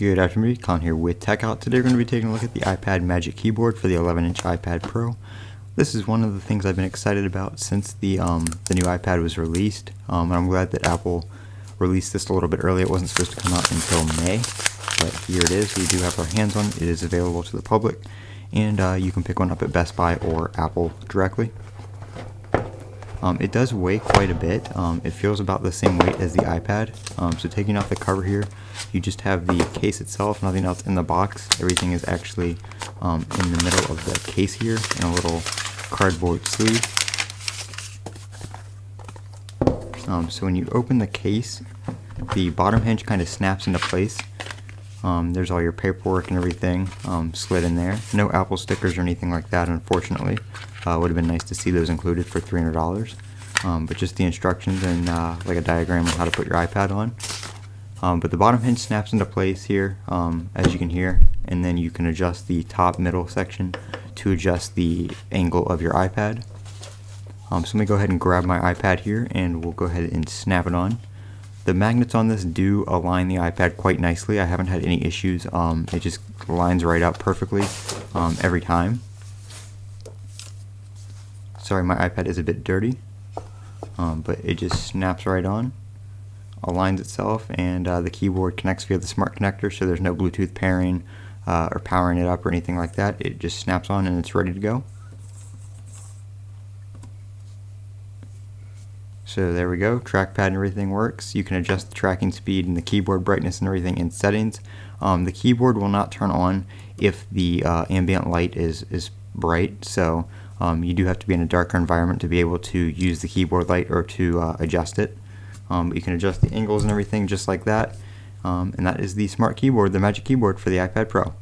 Good afternoon, Colin here with Techout. Today we're going to be taking a look at the iPad Magic Keyboard for the 11-inch iPad Pro. This is one of the things I've been excited about since the new iPad was released, and I'm glad that Apple released this a little bit early. It wasn't supposed to come out until May, but here it is. We do have our hands on it. It is available to the public, and you can pick one up at Best Buy or Apple directly. It does weigh quite a bit. It feels about the same weight as the iPad. So taking off the cover here, you just have the case itself, nothing else in the box. Everything is actually in the middle of the case here in a little cardboard sleeve. So when you open the case, the bottom hinge kind of snaps into place. There's all your paperwork and everything slid in there. No Apple stickers or anything like that, unfortunately. Would have been nice to see those included for $300. But just the instructions and like a diagram of how to put your iPad on. But the bottom hinge snaps into place here, as you can hear, and then you can adjust the top middle section to adjust the angle of your iPad. So let me go ahead and grab my iPad here and we'll go ahead and snap it on. The magnets on this do align the iPad quite nicely. I haven't had any issues. It just lines right up perfectly every time. Sorry, my iPad is a bit dirty, but it just snaps right on, aligns itself, and the keyboard connects via the smart connector, so there's no Bluetooth pairing or powering it up or anything like that. It just snaps on and it's ready to go. So there we go, trackpad and everything works. You can adjust the tracking speed and the keyboard brightness and everything in settings. The keyboard will not turn on if the ambient light is bright, so you do have to be in a darker environment to be able to use the keyboard light or to adjust it. But you can adjust the angles and everything just like that. And that is the smart keyboard, the Magic Keyboard for the iPad Pro.